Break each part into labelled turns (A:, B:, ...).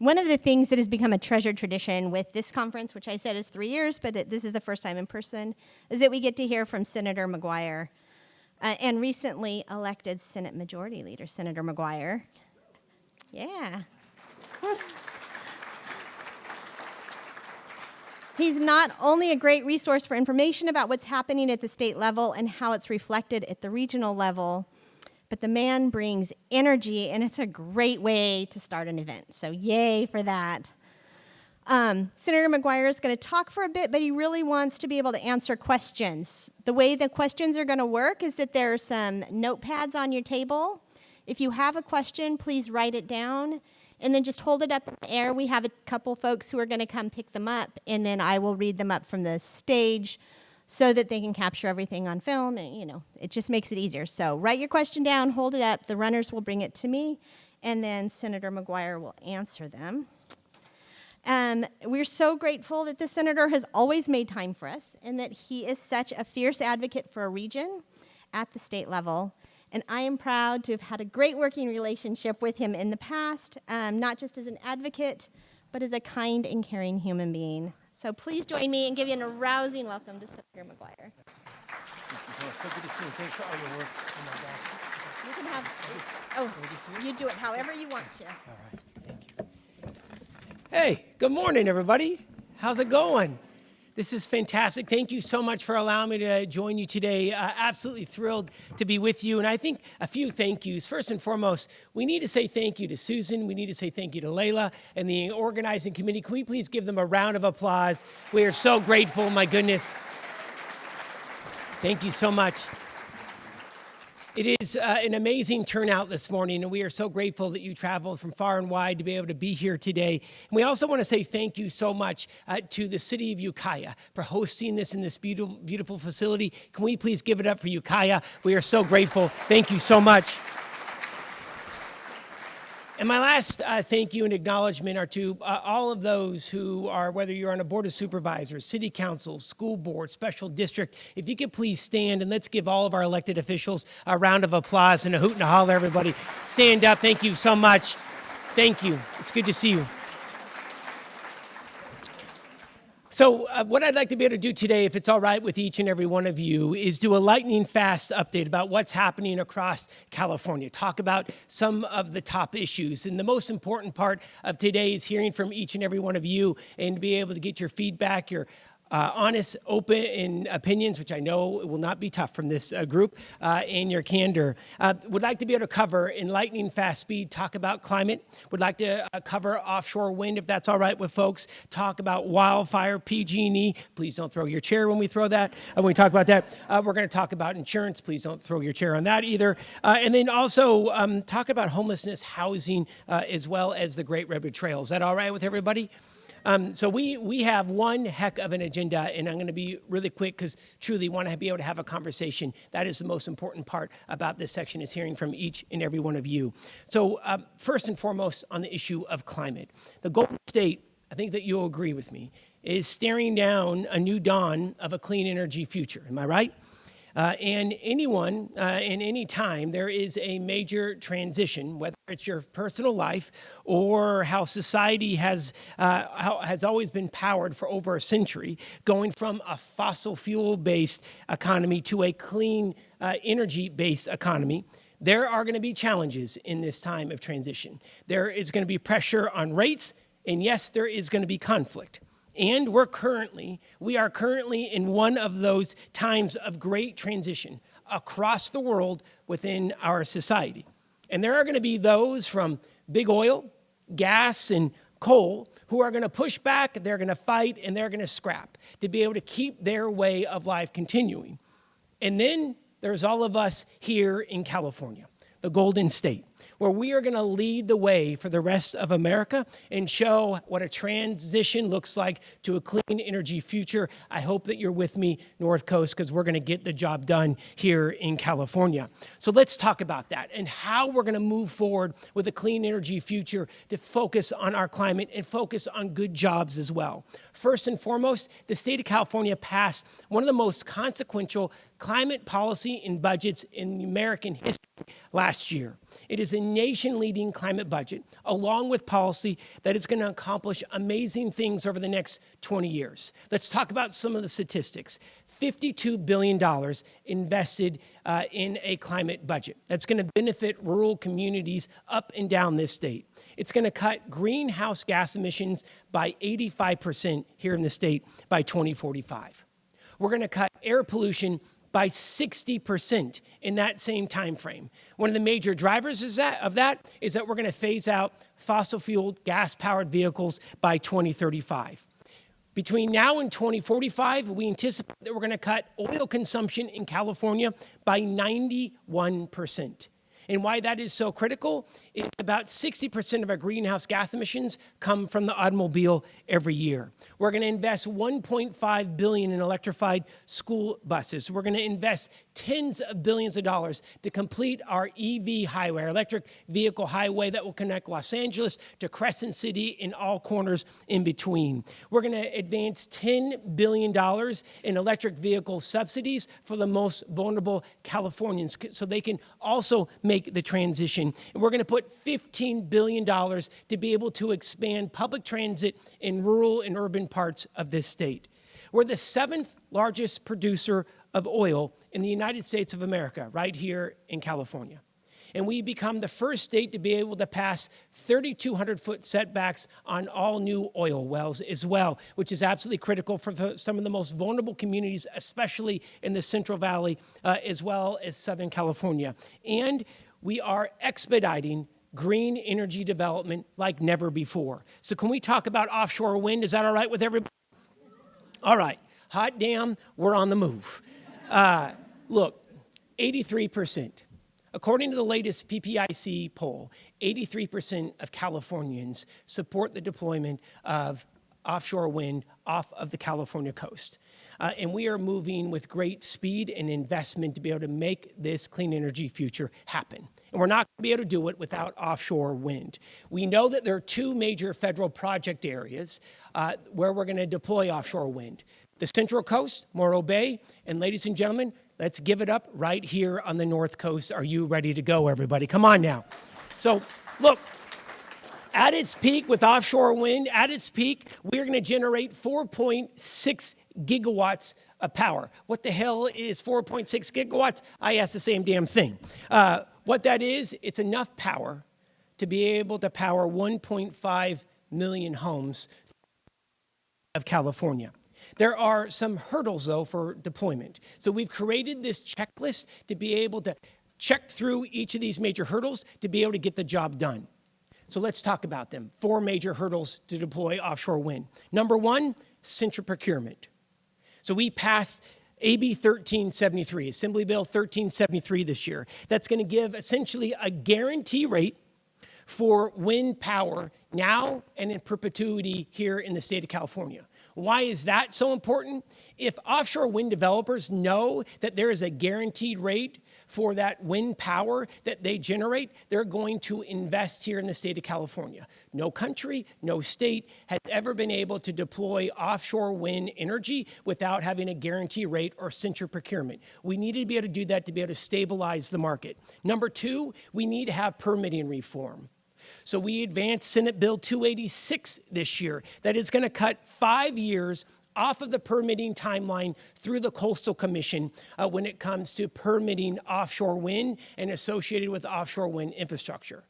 A: One of the things that has become a treasured tradition with this conference, which I said is 3 years, but this is the first time in person, is that we get to hear from Senator McGuire and recently elected Senate Majority Leader, Senator McGuire. Yeah. He's not only a great resource for information about what's happening at the state level and how it's reflected at the regional level, but the man brings energy, and it's a great way to start an event. So yay for that. Senator McGuire is going to talk for a bit, but he really wants to be able to answer questions. The way the questions are going to work is that there are some notepads on your table. If you have a question, please write it down, and then just hold it up in the air. We have a couple folks who are going to come pick them up, and then I will read them up from the stage so that they can capture everything on film, and it just makes it easier. So write your question down, hold it up, the runners will bring it to me, and then Senator McGuire will answer them. We're so grateful that the senator has always made time for us and that he is such a fierce advocate for a region at the state level. And I am proud to have had a great working relationship with him in the past, not just as an advocate, but as a kind and caring human being. So please join me in giving a rousing welcome to Senator McGuire.
B: So good to see you. Thanks for all your work. Oh my gosh.
A: You can have, you do it however you want to.
B: All right, thank you. Hey, good morning, everybody. How's it going? This is fantastic. Thank you so much for allowing me to join you today. Absolutely thrilled to be with you. And I think a few thank yous. First and foremost, we need to say thank you to Susan. We need to say thank you to Layla and the organizing committee. Can we please give them a round of applause? We are so grateful, my goodness. Thank you so much. It is an amazing turnout this morning, and we are so grateful that you traveled from far and wide to be able to be here today. And we also want to say thank you so much to the city of Ukiah for hosting this in this beautiful, beautiful facility. Can we please give it up for Ukiah? We are so grateful. Thank you so much. And my last thank you and acknowledgement are to all of those who are, whether you're on a board of supervisors, city council, school board, special district, if you could please stand and let's give all of our elected officials a round of applause and a hoot and a holler, everybody. Stand up. Thank you so much. Thank you. It's good to see you. So what I'd like to be able to do today, if it's all right with each and every one of you, is do a lightning fast update about what's happening across California. Talk about some of the top issues. And the most important part of today is hearing from each and every one of you and to be able to get your feedback, your honest, open opinions, which I know will not be tough from this group, and your candor. Would like to be able to cover in lightning fast speed, talk about climate. Would like to cover offshore wind, if that's all right with folks. Talk about wildfire, PG&E. Please don't throw your chair when we throw that. When we talk about that, we're going to talk about insurance. Please don't throw your chair on that either. And then also talk about homelessness, housing, as well as the Great Redwood Trail. Is that all right with everybody? So we have one heck of an agenda, and I'm going to be really quick because truly want to be able to have a conversation. That is the most important part about this section, is hearing from each and every one of you. So first and foremost, on the issue of climate. The Golden State, I think that you'll agree with me, is staring down a new dawn of a clean energy future. Am I right? And anyone, in any time, there is a major transition, whether it's your personal life or how society has always been powered for over a century, going from a fossil fuel-based economy to a clean energy-based economy. There are going to be challenges in this time of transition. There is going to be pressure on rates, and yes, there is going to be conflict. And we are currently in one of those times of great transition across the world within our society. And there are going to be those from big oil, gas, and coal who are going to push back, they're going to fight, and they're going to scrap to be able to keep their way of life continuing. And then there's all of us here in California, the Golden State, where we are going to lead the way for the rest of America and show what a transition looks like to a clean energy future. I hope that you're with me, North Coast, because we're going to get the job done here in California. So let's talk about that and how we're going to move forward with a clean energy future to focus on our climate and focus on good jobs as well. First and foremost, the state of California passed one of the most consequential climate policy and budgets in American history last year. It is a nation-leading climate budget, along with policy that is going to accomplish amazing things over the next 20 years. Let's talk about some of the statistics. $52 billion invested in a climate budget. That's going to benefit rural communities up and down this state. It's going to cut greenhouse gas emissions by 85% here in the state by 2045. We're going to cut air pollution by 60% in that same time frame. One of the major drivers of that is that we're going to phase out fossil-fueled, gas-powered vehicles by 2035. Between now and 2045, we anticipate that we're going to cut oil consumption in California by 91%. And why that is so critical is about 60% of our greenhouse gas emissions come from the automobile every year. We're going to invest $1.5 billion in electrified school buses. We're going to invest tens of billions of dollars to complete our EV highway, our electric vehicle highway that will connect Los Angeles to Crescent City and all corners in between. We're going to advance $10 billion in electric vehicle subsidies for the most vulnerable Californians so they can also make the transition. And we're going to put $15 billion to be able to expand public transit in rural and urban parts of this state. We're the 7th largest producer of oil in the United States of America, right here in California. And we become the first state to be able to pass 3,200-foot setbacks on all new oil wells as well, which is absolutely critical for some of the most vulnerable communities, especially in the Central Valley, as well as Southern California. And we are expediting green energy development like never before. So can we talk about offshore wind? Is that all right with everybody? All right. Hot damn, we're on the move. Look, 83%. According to the latest PPIC poll, 83% of Californians support the deployment of offshore wind off of the California coast. And we are moving with great speed and investment to be able to make this clean energy future happen. And we're not going to be able to do it without offshore wind. We know that there are 2 major federal project areas where we're going to deploy offshore wind. The Central Coast, Morro Bay, and ladies and gentlemen, let's give it up right here on the North Coast. Are you ready to go, everybody? Come on now. So, look, at its peak with offshore wind, at its peak, we're going to generate 4.6 gigawatts of power. What the hell is 4.6 gigawatts? I asked the same damn thing. What that is, it's enough power to be able to power 1.5 million homes of California. There are some hurdles, though, for deployment. So we've created this checklist to be able to check through each of these major hurdles to be able to get the job done. So let's talk about them. 4 major hurdles to deploy offshore wind. Number 1, central procurement. So we passed AB 1373, Assembly Bill 1373 this year. That's going to give essentially a guarantee rate for wind power now and in perpetuity here in the state of California. Why is that so important? If offshore wind developers know that there is a guaranteed rate for that wind power that they generate, they're going to invest here in the state of California. No country, no state has ever been able to deploy offshore wind energy without having a guarantee rate or central procurement. We need to be able to do that to be able to stabilize the market. Number 2, we need to have permitting reform. So we advanced Senate Bill 286 this year that is going to cut 5 years off of the permitting timeline through the Coastal Commission when it comes to permitting offshore wind and associated with offshore wind infrastructure.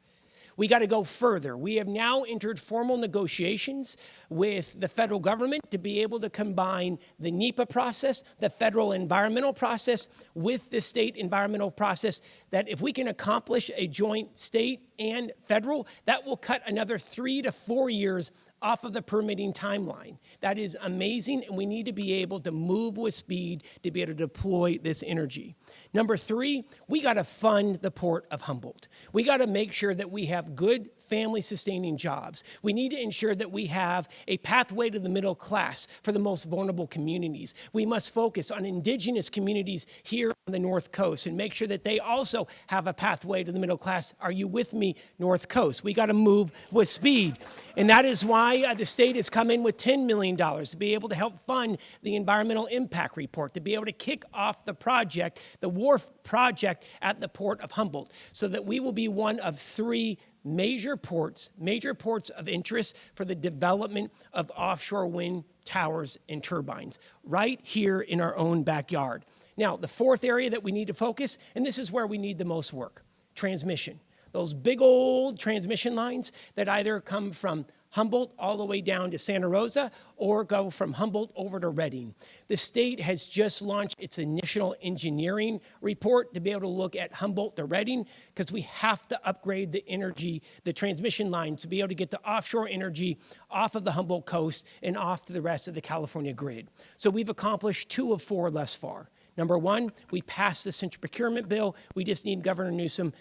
B: We got to go further. We have now entered formal negotiations with the federal government to be able to combine the NEPA process, the federal environmental process, with the state environmental process, that if we can accomplish a joint state and federal, that will cut another 3 to 4 years off of the permitting timeline. That is amazing, and we need to be able to move with speed to be able to deploy this energy. Number 3, we got to fund the Port of Humboldt. We got to make sure that we have good family-sustaining jobs. We need to ensure that we have a pathway to the middle class for the most vulnerable communities. We must focus on indigenous communities here on the North Coast and make sure that they also have a pathway to the middle class. Are you with me, North Coast? We got to move with speed. And that is why the state has come in with $10 million to be able to help fund the environmental impact report, to be able to kick off the project, the wharf project at the Port of Humboldt, so that we will be one of 3 major ports of interest for the development of offshore wind towers and turbines right here in our own backyard. Now, the 4th area that we need to focus, and this is where we need the most work, transmission. Those big old transmission lines that either come from Humboldt all the way down to Santa Rosa or go from Humboldt over to Reading. The state has just launched its initial engineering report to be able to look at Humboldt to Reading, because we have to upgrade the transmission line to be able to get the offshore energy off of the Humboldt coast and off to the rest of the California grid. So we've accomplished 2 of 4 thus far. Number 1, we passed the central procurement bill. We just need Governor Newsom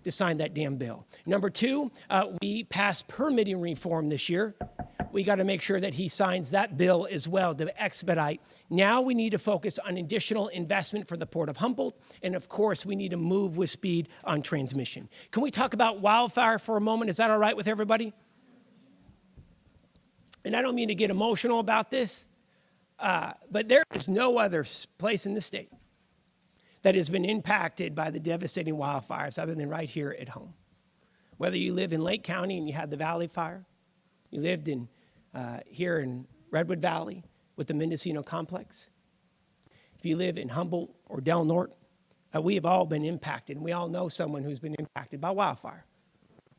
B: to sign that damn bill. Number 2, we passed permitting reform this year. We got to make sure that he signs that bill as well to expedite. Now we need to focus on additional investment for the Port of Humboldt, and of course, we need to move with speed on transmission. Can we talk about wildfire for a moment? Is that all right with everybody? And I don't mean to get emotional about this, but there is no other place in the state that has been impacted by the devastating wildfires other than right here at home. Whether you live in Lake County and you had the Valley Fire, you lived in here in Redwood Valley with the Mendocino Complex, if you live in Humboldt or Del Norte, we have all been impacted, and we all know someone who's been impacted by wildfire,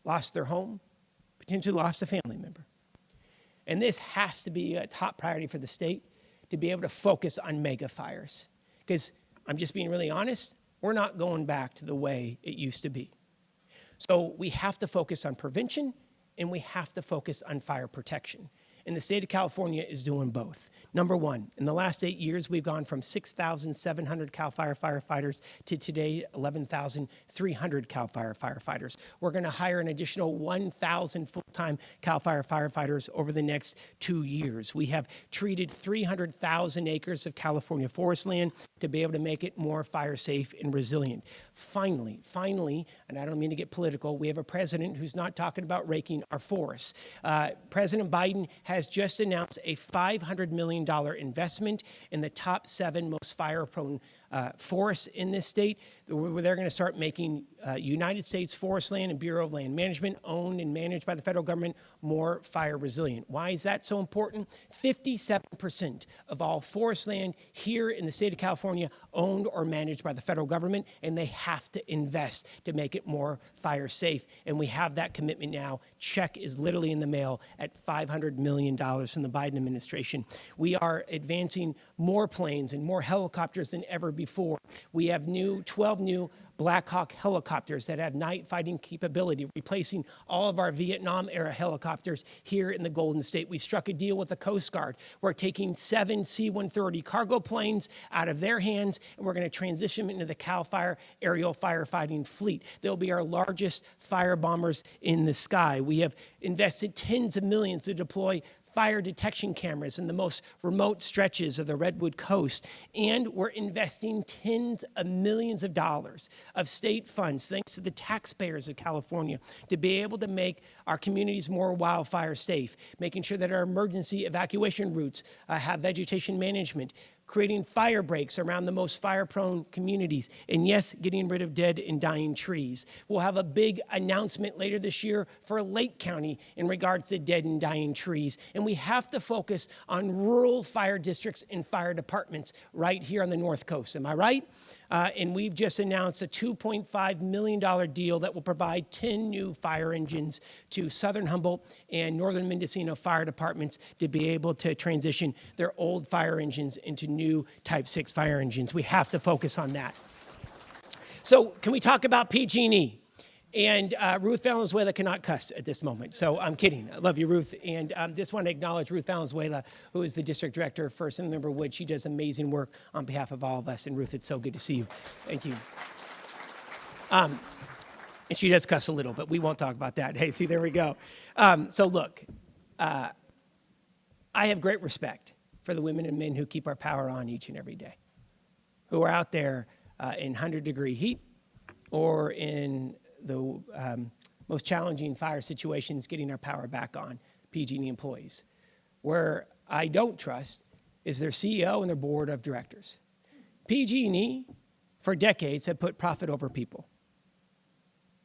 B: lost their home, potentially lost a family member. And this has to be a top priority for the state, to be able to focus on mega fires. Because I'm just being really honest, we're not going back to the way it used to be. So we have to focus on prevention, and we have to focus on fire protection. And the state of California is doing both. Number 1, in the last 8 years, we've gone from 6,700 CAL FIRE firefighters to today 11,300 CAL FIRE firefighters. We're going to hire an additional 1,000 full-time CAL FIRE firefighters over the next 2 years. We have treated 300,000 acres of California forest land to be able to make it more fire safe and resilient. Finally, and I don't mean to get political, we have a president who's not talking about raking our forests. President Biden has just announced a $500 million investment in the top 7 most fire-prone forests in this state, where they're going to start making United States Forest Land and Bureau of Land Management, owned and managed by the federal government, more fire resilient. Why is that so important? 57% of all forest land here in the state of California owned or managed by the federal government, and they have to invest to make it more fire safe. And we have that commitment now. Check is literally in the mail at $500 million from the Biden administration. We are advancing more planes and more helicopters than ever before. We have 12 new Black Hawk helicopters that have night fighting capability, replacing all of our Vietnam-era helicopters here in the Golden State. We struck a deal with the Coast Guard. We're taking 7 C-130 cargo planes out of their hands, and we're going to transition them into the CAL FIRE aerial firefighting fleet. They'll be our largest fire bombers in the sky. We have invested tens of millions to deploy fire detection cameras in the most remote stretches of the Redwood Coast. And we're investing tens of millions of dollars of state funds, thanks to the taxpayers of California, to be able to make our communities more wildfire safe, making sure that our emergency evacuation routes have vegetation management, creating fire breaks around the most fire-prone communities, and yes, getting rid of dead and dying trees. We'll have a big announcement later this year for Lake County in regards to dead and dying trees. And we have to focus on rural fire districts and fire departments right here on the North Coast. Am I right? And we've just announced a $2.5 million deal that will provide 10 new fire engines to Southern Humboldt and Northern Mendocino fire departments to be able to transition their old fire engines into new Type 6 fire engines. We have to focus on that. So can we talk about PG&E? And Ruth Valenzuela cannot cuss at this moment, so I'm kidding. I love you, Ruth. And just want to acknowledge Ruth Valenzuela, who is the district director for Assemblymember Wood. She does amazing work on behalf of all of us. And Ruth, it's so good to see you. Thank you. And she does cuss a little, but we won't talk about that. Hey, see, there we go. So look, I have great respect for the women and men who keep our power on each and every day, who are out there in 100-degree heat or in the most challenging fire situations getting our power back on, PG&E employees. Where I don't trust is their CEO and their board of directors. PG&E, for decades, have put profit over people.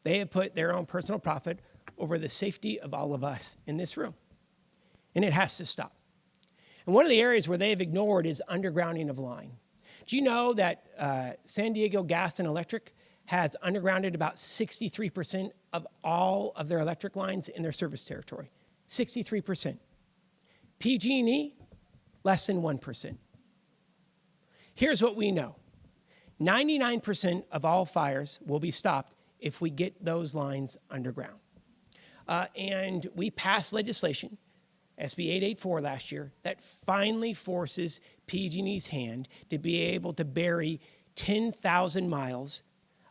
B: They have put their own personal profit over the safety of all of us in this room. And it has to stop. And one of the areas where they have ignored is undergrounding of line. Do you know that San Diego Gas and Electric has undergrounded about 63% of all of their electric lines in their service territory? 63%. PG&E, less than 1%. Here's what we know. 99% of all fires will be stopped if we get those lines underground. And we passed legislation, SB 884 last year, that finally forces PG&E's hand to be able to bury 10,000 miles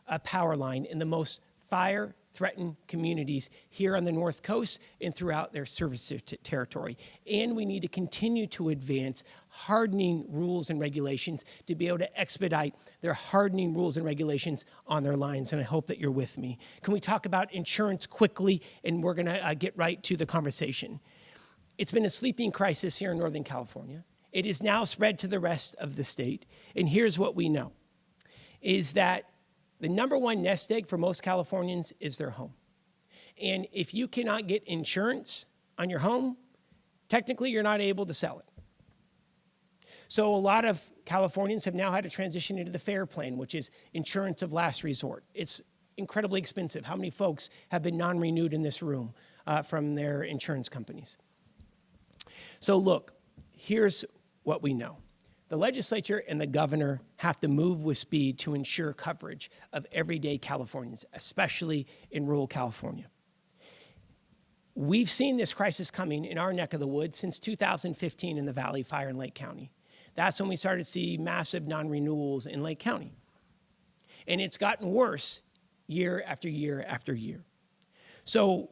B: of power line in the most fire-threatened communities here on the North Coast and throughout their service territory. And we need to continue to advance hardening rules and regulations to be able to expedite their hardening rules and regulations on their lines, and I hope that you're with me. Can we talk about insurance quickly, and we're going to get right to the conversation. It's been a sleeping crisis here in Northern California. It is now spread to the rest of the state, and here's what we know, is that the number one nest egg for most Californians is their home. And if you cannot get insurance on your home, technically you're not able to sell it. So a lot of Californians have now had to transition into the FAIR plan, which is insurance of last resort. It's incredibly expensive. How many folks have been non-renewed in this room from their insurance companies? So look, here's what we know. The legislature and the governor have to move with speed to ensure coverage of everyday Californians, especially in rural California. We've seen this crisis coming in our neck of the woods since 2015 in the Valley Fire in Lake County. That's when we started to see massive non-renewals in Lake County. And it's gotten worse year after year after year. So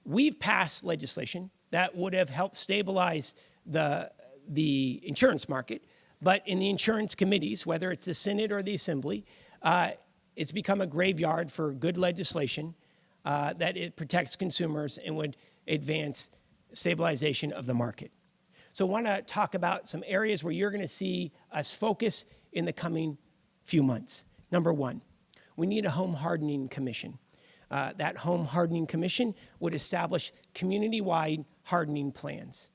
B: we've passed legislation that would have helped stabilize the insurance market, but in the insurance committees, whether it's the Senate or the Assembly, it's become a graveyard for good legislation that it protects consumers and would advance stabilization of the market. So I want to talk about some areas where you're going to see us focus in the coming few months. Number one, we need a home hardening commission. That home hardening commission would establish community-wide hardening plans.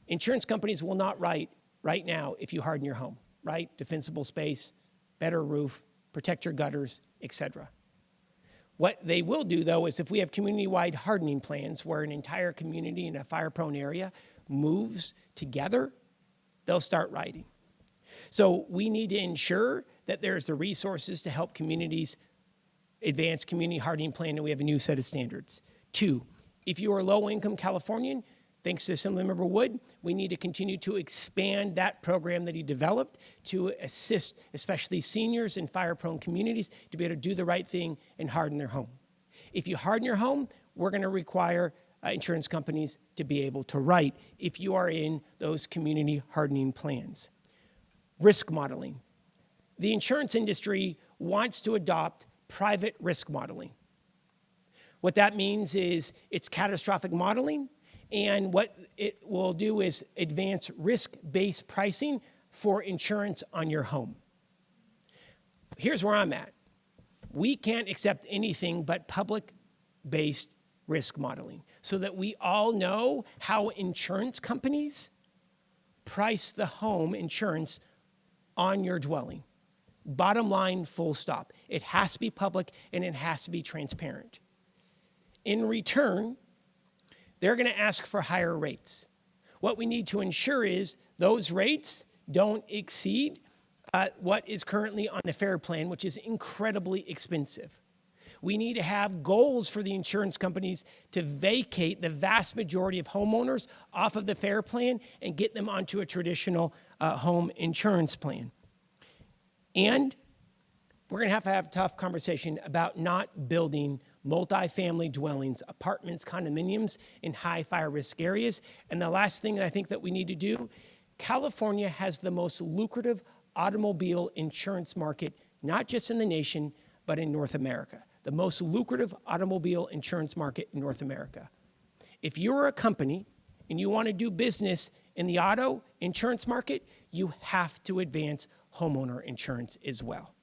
B: Insurance companies will not write right now if you harden your home, right? Defensible space, better roof, protect your gutters, etc. What they will do, though, is if we have community-wide hardening plans where an entire community in a fire-prone area moves together, they'll start writing. So we need to ensure that there's the resources to help communities advance community hardening plan, and we have a new set of standards. Two, if you are a low-income Californian, thanks to Assemblymember Wood, we need to continue to expand that program that he developed to assist especially seniors in fire-prone communities to be able to do the right thing and harden their home. If you harden your home, we're going to require insurance companies to be able to write if you are in those community hardening plans. Risk modeling. The insurance industry wants to adopt private risk modeling. What that means is it's catastrophic modeling, and what it will do is advance risk-based pricing for insurance on your home. Here's where I'm at. We can't accept anything but public-based risk modeling so that we all know how insurance companies price the home insurance on your dwelling. Bottom line, full stop. It has to be public and it has to be transparent. In return, they're going to ask for higher rates. What we need to ensure is those rates don't exceed what is currently on the FAIR plan, which is incredibly expensive. We need to have goals for the insurance companies to vacate the vast majority of homeowners off of the FAIR plan and get them onto a traditional home insurance plan. And we're going to have a tough conversation about not building multifamily dwellings, apartments, condominiums in high fire risk areas. And the last thing that I think that we need to do, California has the most lucrative automobile insurance market, not just in the nation, but in North America. The most lucrative automobile insurance market in North America. If you're a company and you want to do business in the auto insurance market, you have to advance homeowner insurance as well.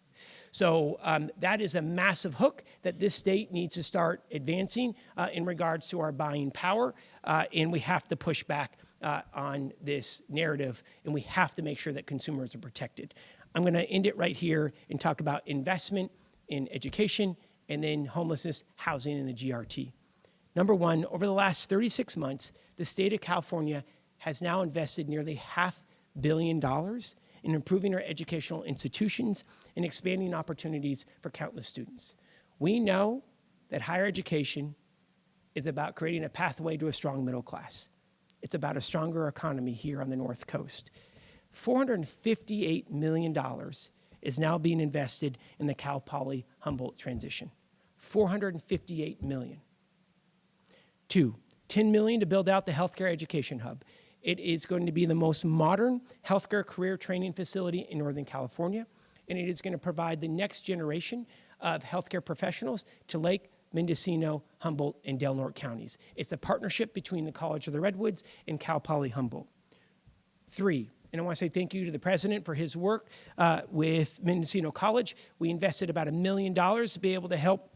B: So that is a massive hook that this state needs to start advancing in regards to our buying power, and we have to push back on this narrative, and we have to make sure that consumers are protected. I'm going to end it right here and talk about investment in education and then homelessness, housing, and the GRT. Number one, over the last 36 months, the state of California has now invested nearly $500 million in improving our educational institutions and expanding opportunities for countless students. We know that higher education is about creating a pathway to a strong middle class. It's about a stronger economy here on the North Coast. $458 million is now being invested in the Cal Poly Humboldt transition. $458 million. Two, $10 million to build out the healthcare education hub. It is going to be the most modern healthcare career training facility in Northern California, and it is going to provide the next generation of healthcare professionals to Lake, Mendocino, Humboldt, and Del Norte counties. It's a partnership between the College of the Redwoods and Cal Poly Humboldt. Three, and I want to say thank you to the president for his work with Mendocino College. We invested about $1 million to be able to help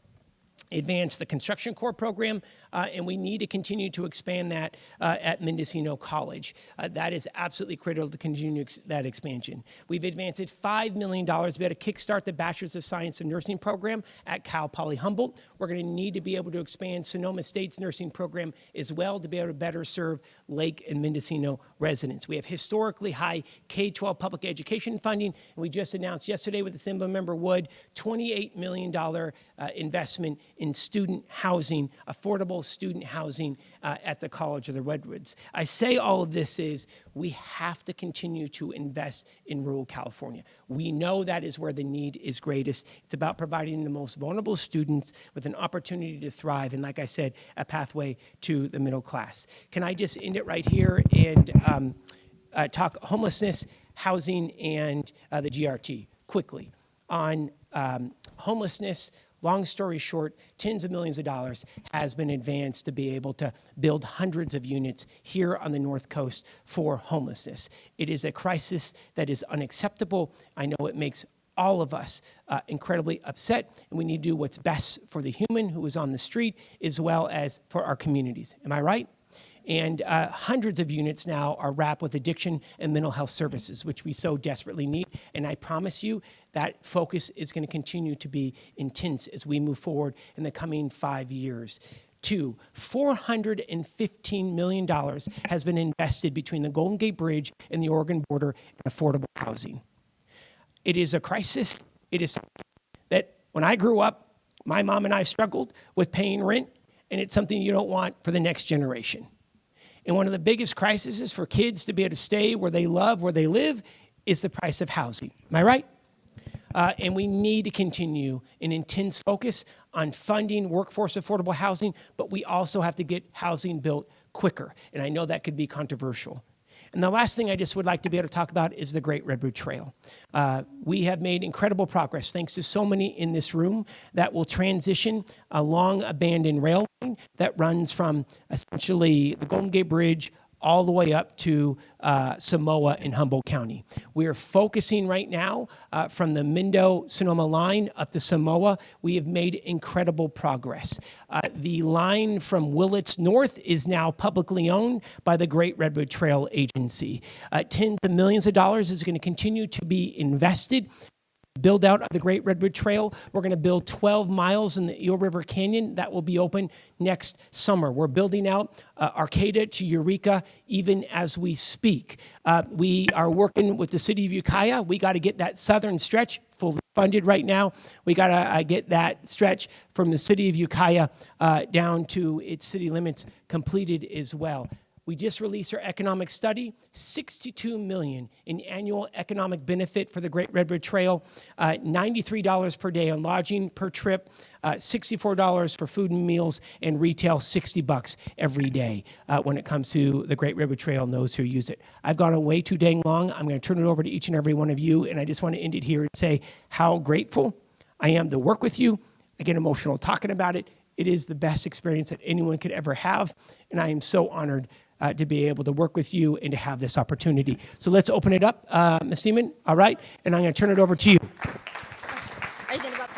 B: advance the Construction Corps program, and we need to continue to expand that at Mendocino College. That is absolutely critical to continue that expansion. We've advanced $5 million to be able to kickstart the Bachelor's of Science in Nursing program at Cal Poly Humboldt. We're going to need to be able to expand Sonoma State's nursing program as well to be able to better serve Lake and Mendocino residents. We have historically high K-12 public education funding, and we just announced yesterday with Assemblymember Wood $28 million investment in student housing, affordable student housing at the College of the Redwoods. I say all of this is we have to continue to invest in rural California. We know that is where the need is greatest. It's about providing the most vulnerable students with an opportunity to thrive, and like I said, a pathway to the middle class. Can I just end it right here and talk homelessness, housing, and the GRT quickly? On homelessness, long story short, tens of millions of dollars has been advanced to be able to build hundreds of units here on the North Coast for homelessness. It is a crisis that is unacceptable. I know it makes all of us incredibly upset, and we need to do what's best for the human who is on the street as well as for our communities. Am I right? And hundreds of units now are wrapped with addiction and mental health services, which we so desperately need. And I promise you that focus is going to continue to be intense as we move forward in the coming 5 years. Two, $415 million has been invested between the Golden Gate Bridge and the Oregon border in affordable housing. It is a crisis. It is something that when I grew up, my mom and I struggled with paying rent, and it's something you don't want for the next generation. And one of the biggest crises for kids to be able to stay where they love, where they live, is the price of housing. Am I right? And we need to continue an intense focus on funding workforce affordable housing, but we also have to get housing built quicker. And I know that could be controversial. And the last thing I just would like to be able to talk about is the Great Redwood Trail. We have made incredible progress, thanks to so many in this room, that will transition a long abandoned rail line that runs from essentially the Golden Gate Bridge all the way up to Samoa in Humboldt County. We are focusing right now from the Mendo-Sonoma line up to Samoa. We have made incredible progress. The line from Willits North is now publicly owned by the Great Redwood Trail Agency. Tens of millions of dollars is going to continue to be invested. Build out of the Great Redwood Trail. We're going to build 12 miles in the Eel River Canyon. That will be open next summer. We're building out Arcata to Eureka even as we speak. We are working with the city of Ukiah. We got to get that southern stretch fully funded right now. We got to get that stretch from the city of Ukiah down to its city limits completed as well. We just released our economic study, $62 million in annual economic benefit for the Great Redwood Trail, $93 per day on lodging per trip, $64 for food and meals, and retail $60 every day when it comes to the Great Redwood Trail and those who use it. I've gone on way too dang long. I'm going to turn it over to each and every one of you, and I just want to end it here and say how grateful I am to work with you. I get emotional talking about it. It is the best experience that anyone could ever have, and I am so honored to be able to work with you and to have this opportunity. So let's open it up, Ms. Seaman, all right? And I'm going to turn it over to you.
A: Are you going to go up?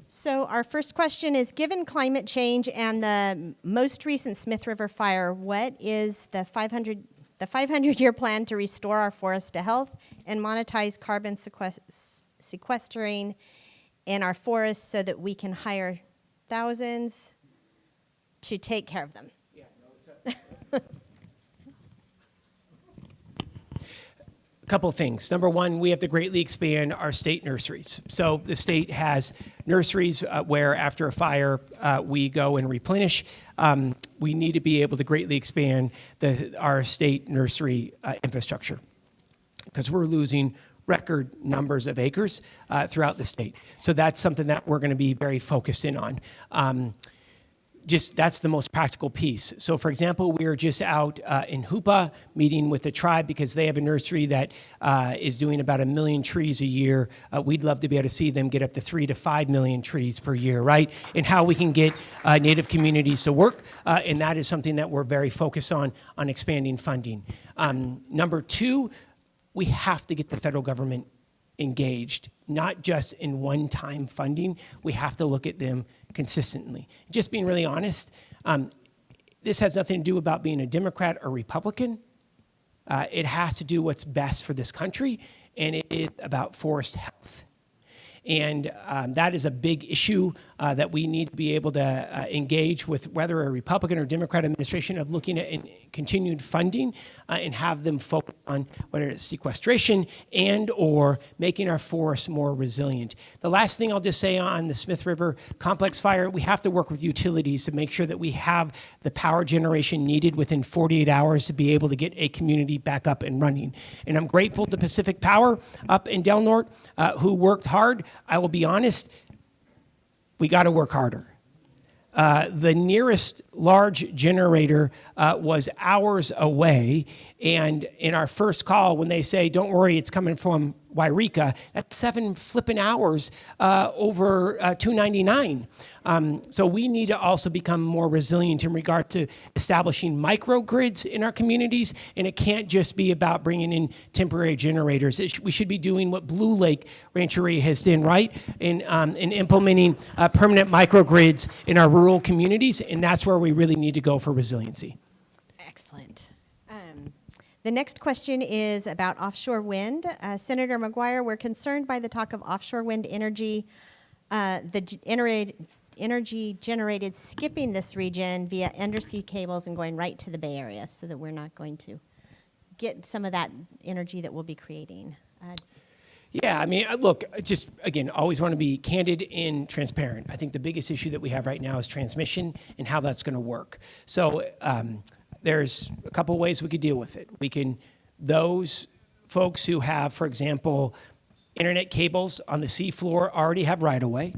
A: So our first question is, given climate change and the most recent Smith River fire, what is the 500-year plan to restore our forests to health and monetize carbon sequestering in our forests so that we can hire thousands to take care of them?
B: Yeah, no, a couple of things. Number one, we have to greatly expand our state nurseries. So the state has nurseries where after a fire we go and replenish. We need to be able to greatly expand our state nursery infrastructure because we're losing record numbers of acres throughout the state. So that's something that we're going to be very focused in on. That's the most practical piece. So for example, we are just out in Hoopa meeting with the tribe because they have a nursery that is doing about 1 million trees a year. We'd love to be able to see them get up to 3 to 5 million trees per year, right? And how we can get Native communities to work. And that is something that we're very focused on expanding funding. Number two, we have to get the federal government engaged, not just in one-time funding. We have to look at them consistently. Just being really honest, this has nothing to do about being a Democrat or Republican. It has to do what's best for this country, and it is about forest health. And that is a big issue that we need to be able to engage with, whether a Republican or Democrat administration, of looking at continued funding and have them focus on whether it's sequestration and or making our forests more resilient. The last thing I'll just say on the Smith River Complex fire, we have to work with utilities to make sure that we have the power generation needed within 48 hours to be able to get a community back up and running. And I'm grateful to Pacific Power up in Del Norte who worked hard. I will be honest, we got to work harder. The nearest large generator was hours away, and in our first call, when they say, don't worry, it's coming from Wairika, that's 7 flipping hours over $2.99. So we need to also become more resilient in regard to establishing microgrids in our communities, and it can't just be about bringing in temporary generators. We should be doing what Blue Lake Rancheria has done, right, in implementing permanent microgrids in our rural communities, and that's where we really need to go for resiliency.
A: Excellent. The next question is about offshore wind. Senator McGuire, we're concerned by the talk of offshore wind energy, energy generated skipping this region via undersea cables and going right to the Bay Area, so that we're not going to get some of that energy that we'll be creating.
B: Yeah, I mean, look, just again, always want to be candid and transparent. I think the biggest issue that we have right now is transmission and how that's going to work. So there's a couple ways we could deal with it. We can, those folks who have, for example, internet cables on the seafloor already have right-of-way.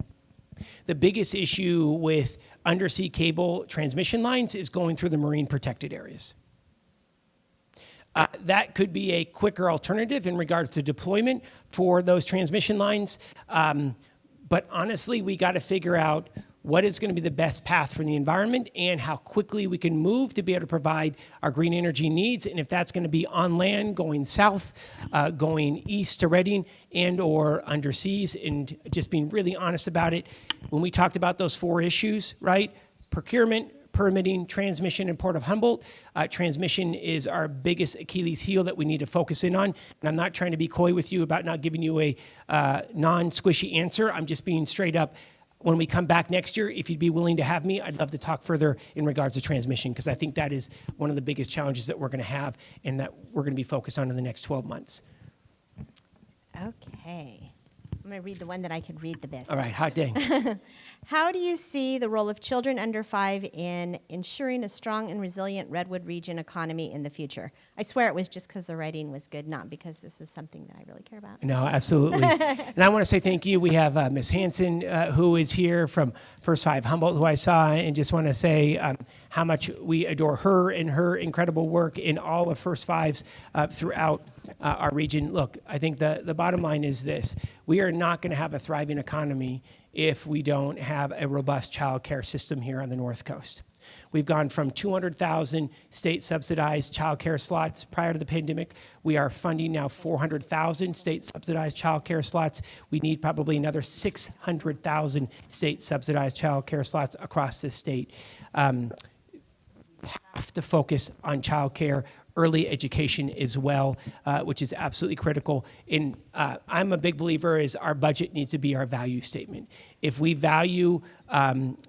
B: The biggest issue with undersea cable transmission lines is going through the marine protected areas. That could be a quicker alternative in regards to deployment for those transmission lines. But honestly, we got to figure out what is going to be the best path for the environment and how quickly we can move to be able to provide our green energy needs. And if that's going to be on land, going south, going east to Reading, and or underseas, and just being really honest about it. When we talked about those 4 issues, right? Procurement, permitting, transmission, and Port of Humboldt. Transmission is our biggest Achilles heel that we need to focus in on. And I'm not trying to be coy with you about not giving you a non-squishy answer. I'm just being straight up. When we come back next year, if you'd be willing to have me, I'd love to talk further in regards to transmission, because I think that is one of the biggest challenges that we're going to have and that we're going to be focused on in the next 12 months.
A: Okay. I'm going to read the one that I can read the best.
B: All right, hot dang.
A: How do you see the role of children under 5 in ensuring a strong and resilient Redwood region economy in the future? I swear it was just because the writing was good, not because this is something that I really care about.
B: No, absolutely. And I want to say thank you. We have Ms. Hanson, who is here from First 5 Humboldt, who I saw, and just want to say how much we adore her and her incredible work in all of First 5s throughout our region. Look, I think the bottom line is this. We are not going to have a thriving economy if we don't have a robust child care system here on the North Coast. We've gone from 200,000 state-subsidized child care slots prior to the pandemic. We are funding now 400,000 state-subsidized child care slots. We need probably another 600,000 state-subsidized child care slots across the state. Have to focus on child care, early education as well, which is absolutely critical. And I'm a big believer is our budget needs to be our value statement. If we value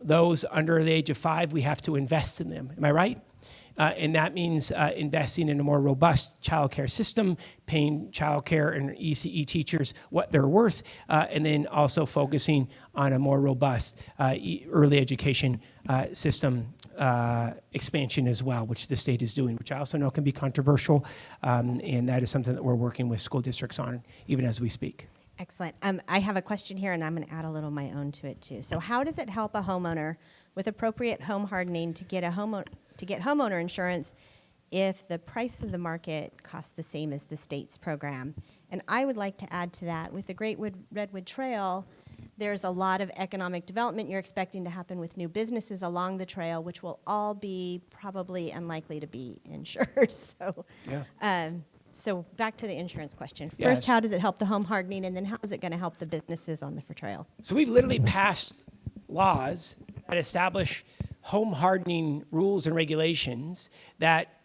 B: those under the age of 5, we have to invest in them. Am I right? And that means investing in a more robust child care system, paying child care and ECE teachers what they're worth, and then also focusing on a more robust early education system expansion as well, which the state is doing, which I also know can be controversial, and that is something that we're working with school districts on even as we speak.
A: Excellent. I have a question here, and I'm going to add a little of my own to it too. So, how does it help a homeowner with appropriate home hardening to get homeowner insurance if the price of the market costs the same as the state's program? And I would like to add to that, with the Great Redwood Trail, there's a lot of economic development you're expecting to happen with new businesses along the trail, which will all be probably unlikely to be insured. So,
B: Yeah.
A: So back to the insurance question.
B: Yes.
A: First, how does it help the home hardening, and then how is it going to help the businesses on the trail?
B: So we've literally passed laws that establish home hardening rules and regulations that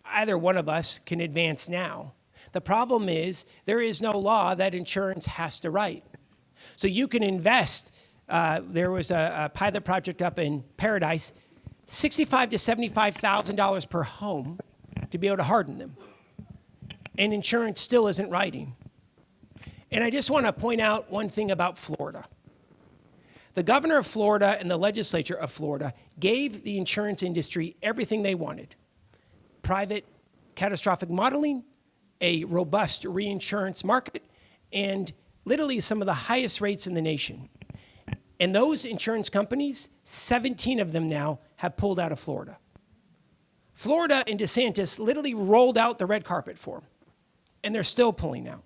B: either one of us can advance now. The problem is there is no law that insurance has to write. So you can invest. There was a pilot project up in Paradise, $65,000 to $75,000 per home to be able to harden them. And insurance still isn't writing. And I just want to point out one thing about Florida. The governor of Florida and the legislature of Florida gave the insurance industry everything they wanted. Private catastrophic modeling, a robust reinsurance market, and literally some of the highest rates in the nation. And those insurance companies, 17 of them now, have pulled out of Florida. Florida and DeSantis literally rolled out the red carpet for them, and they're still pulling out.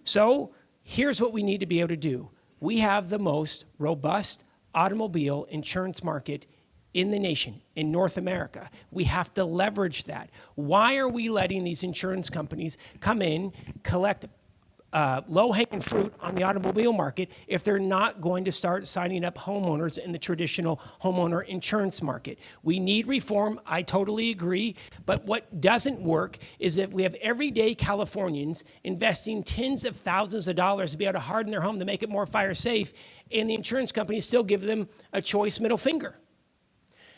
B: So here's what we need to be able to do. We have the most robust automobile insurance market in the nation, in North America. We have to leverage that. Why are we letting these insurance companies come in, collect low-hanging fruit on the automobile market if they're not going to start signing up homeowners in the traditional homeowner insurance market? We need reform. I totally agree. But what doesn't work is that we have everyday Californians investing tens of thousands of dollars to be able to harden their home to make it more fire safe, and the insurance companies still give them a choice middle finger.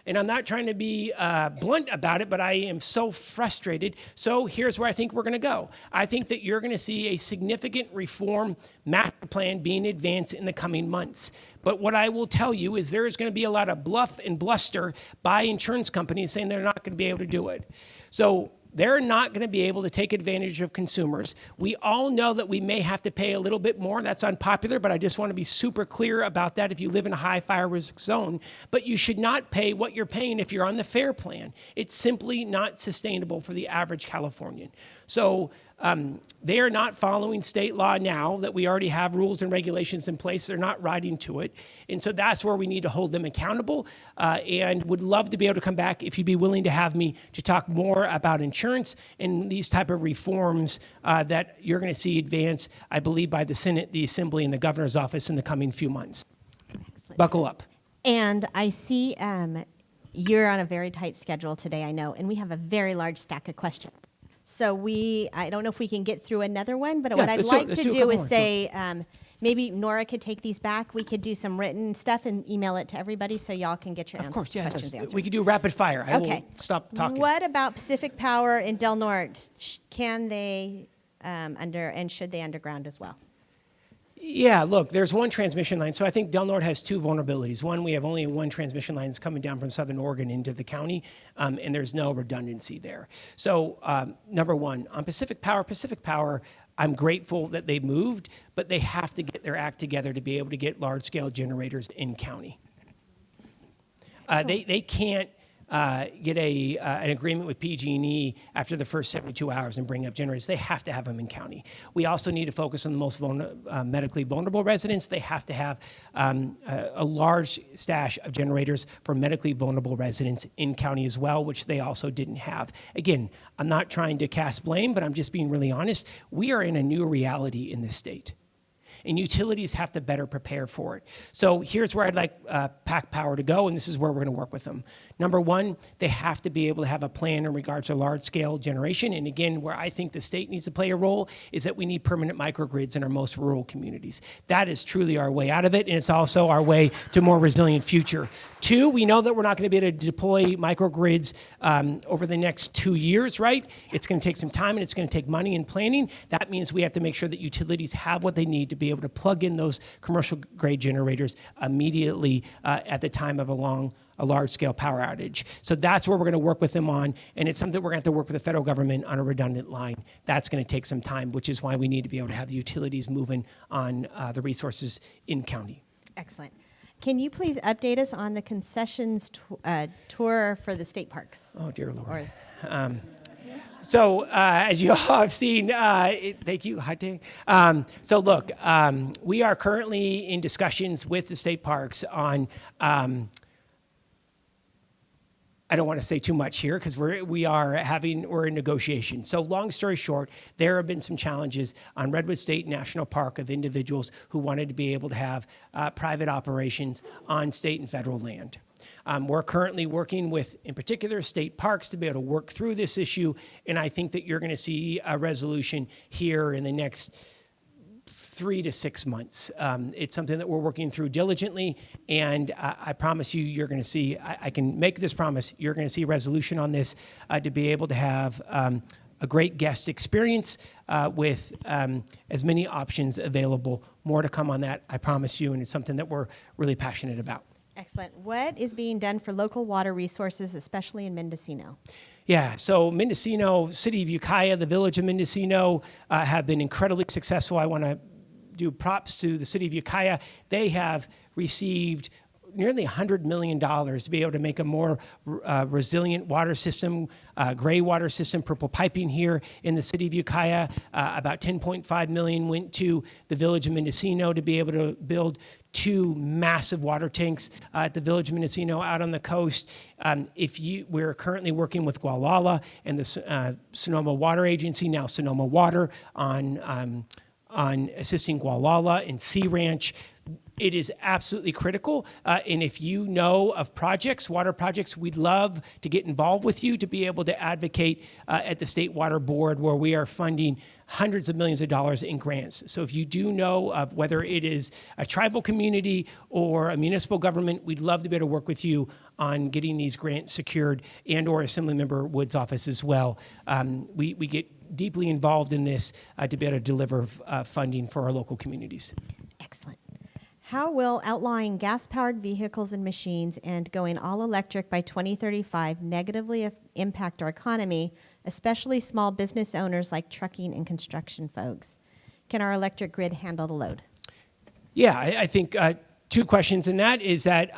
B: And I'm not trying to be blunt about it, but I am so frustrated. So here's where I think we're going to go. I think that you're going to see a significant reform master plan being advanced in the coming months. But what I will tell you is there is going to be a lot of bluff and bluster by insurance companies saying they're not going to be able to do it. So they're not going to be able to take advantage of consumers. We all know that we may have to pay a little bit more. That's unpopular, but I just want to be super clear about that if you live in a high fire risk zone. But you should not pay what you're paying if you're on the FAIR plan. It's simply not sustainable for the average Californian. So they are not following state law now that we already have rules and regulations in place. They're not riding to it. And so that's where we need to hold them accountable, and would love to be able to come back if you'd be willing to have me to talk more about insurance and these type of reforms that you're going to see advance, I believe, by the Senate, the Assembly, and the governor's office in the coming few months. Excellent. Buckle up.
A: And I see you're on a very tight schedule today, I know, and we have a very large stack of questions. So I don't know if we can get through another one, but what I'd like to do is say, maybe Nora could take these back. We could do some written stuff and email it to everybody so y'all can get your questions answered.
B: We could do rapid fire. I will stop talking.
A: What about Pacific Power in Del Norte? Can they should they underground as well?
B: Yeah, look, there's one transmission line. So I think Del Norte has two vulnerabilities. One, we have only one transmission line that's coming down from Southern Oregon into the county, and there's no redundancy there. So number one, on Pacific Power, I'm grateful that they moved, but they have to get their act together to be able to get large-scale generators in county. They can't get an agreement with PG&E after the first 72 hours and bring up generators. They have to have them in county. We also need to focus on the most medically vulnerable residents. They have to have a large stash of generators for medically vulnerable residents in county as well, which they also didn't have. Again, I'm not trying to cast blame, but I'm just being really honest. We are in a new reality in this state, and utilities have to better prepare for it. So here's where I'd like PAC Power to go, and this is where we're going to work with them. Number one, they have to be able to have a plan in regards to large-scale generation. And again, where I think the state needs to play a role is that we need permanent microgrids in our most rural communities. That is truly our way out of it, and it's also our way to a more resilient future. Two, we know that we're not going to be able to deploy microgrids over the next 2 years, right? It's going to take some time, and it's going to take money and planning. That means we have to make sure that utilities have what they need to be able to plug in those commercial grade generators immediately at the time of a large-scale power outage. So that's where we're going to work with them on, and it's something we're going to have to work with the federal government on a redundant line. That's going to take some time, which is why we need to be able to have the utilities moving on the resources in county.
A: Excellent. Can you please update us on the concessions tour for the state parks?
B: Oh, dear Lord. So as you all have seen, thank you, Hot Day. So look, we are currently in discussions with the state parks on, I don't want to say too much here because we're in negotiation. So long story short, there have been some challenges on Redwood State National Park of individuals who wanted to be able to have private operations on state and federal land. We're currently working with, in particular, state parks to be able to work through this issue, and I think that you're going to see a resolution here in the next 3 to 6 months. It's something that we're working through diligently, and I promise you, you're going to see, I can make this promise, you're going to see a resolution on this to be able to have a great guest experience with as many options available. More to come on that, I promise you, and it's something that we're really passionate about.
A: Excellent. What is being done for local water resources, especially in Mendocino?
B: Yeah, so Mendocino, City of Ukiah, the Village of Mendocino have been incredibly successful. I want to do props to the City of Ukiah. They have received nearly $100 million to be able to make a more resilient water system, gray water system, purple piping here in the City of Ukiah. About $10.5 million went to the Village of Mendocino to be able to build 2 massive water tanks at the Village of Mendocino out on the coast. We're currently working with Gualala and the Sonoma Water Agency, now Sonoma Water, on assisting Gualala and Sea Ranch. It is absolutely critical, and if you know of projects, water projects, we'd love to get involved with you to be able to advocate at the State Water Board, where we are funding hundreds of millions of dollars in grants. So if you do know of whether it is a tribal community or a municipal government, we'd love to be able to work with you on getting these grants secured, and or Assemblymember Wood's office as well. We get deeply involved in this to be able to deliver funding for our local communities.
A: Excellent. How will outlawing gas-powered vehicles and machines and going all electric by 2035 negatively impact our economy, especially small business owners like trucking and construction folks? Can our electric grid handle the load?
B: Yeah, I think 2 questions in that is that,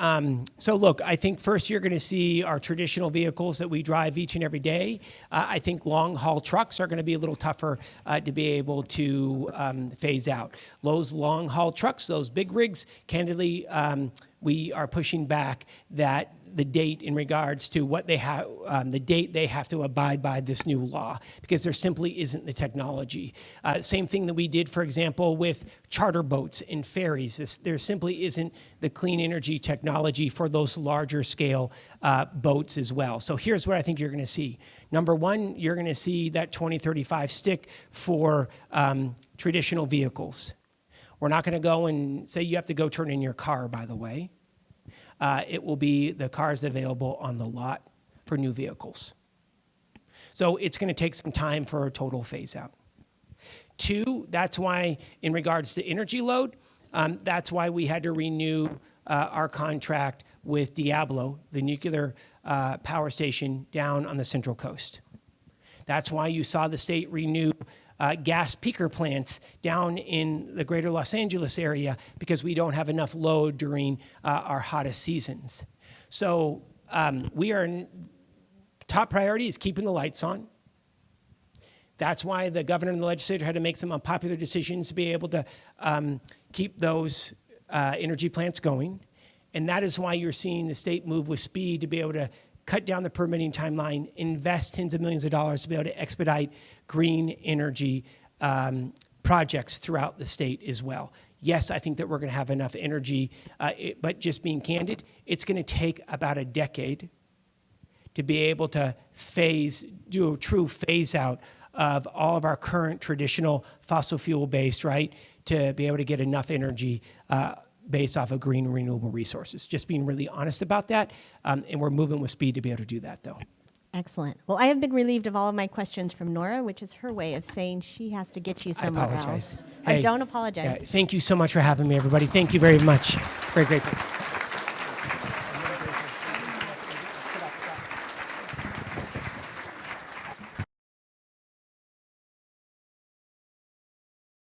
B: so look, I think first you're going to see our traditional vehicles that we drive each and every day. I think long-haul trucks are going to be a little tougher to be able to phase out. Those long-haul trucks, those big rigs, candidly, we are pushing back that the date in regards to what they have, the date they have to abide by this new law, because there simply isn't the technology. Same thing that we did, for example, with charter boats and ferries. There simply isn't the clean energy technology for those larger scale boats as well. So here's what I think you're going to see. Number one, you're going to see that 2035 stick for traditional vehicles. We're not going to go and say you have to go turn in your car, by the way. It will be the cars available on the lot for new vehicles. So it's going to take some time for a total phase out. Two, that's why, in regards to energy load, that's why we had to renew our contract with Diablo, the nuclear power station down on the Central Coast. That's why you saw the state renew gas peaker plants down in the greater Los Angeles area, because we don't have enough load during our hottest seasons. So top priority is keeping the lights on. That's why the governor and the legislature had to make some unpopular decisions to be able to keep those energy plants going. And that is why you're seeing the state move with speed to be able to cut down the permitting timeline, invest tens of millions of dollars to be able to expedite green energy projects throughout the state as well. Yes, I think that we're going to have enough energy, but just being candid, it's going to take about a decade to be able to do a true phase out of all of our current traditional fossil fuel based, right, to be able to get enough energy based off of green renewable resources. Just being really honest about that, and we're moving with speed to be able to do that, though.
A: Excellent. Well, I have been relieved of all of my questions from Nora, which is her way of saying she has to get you somewhere
B: I apologize.
A: else.
B: Hey,
A: Don't apologize.
B: thank you so much for having me, everybody. Thank you very much. Very grateful.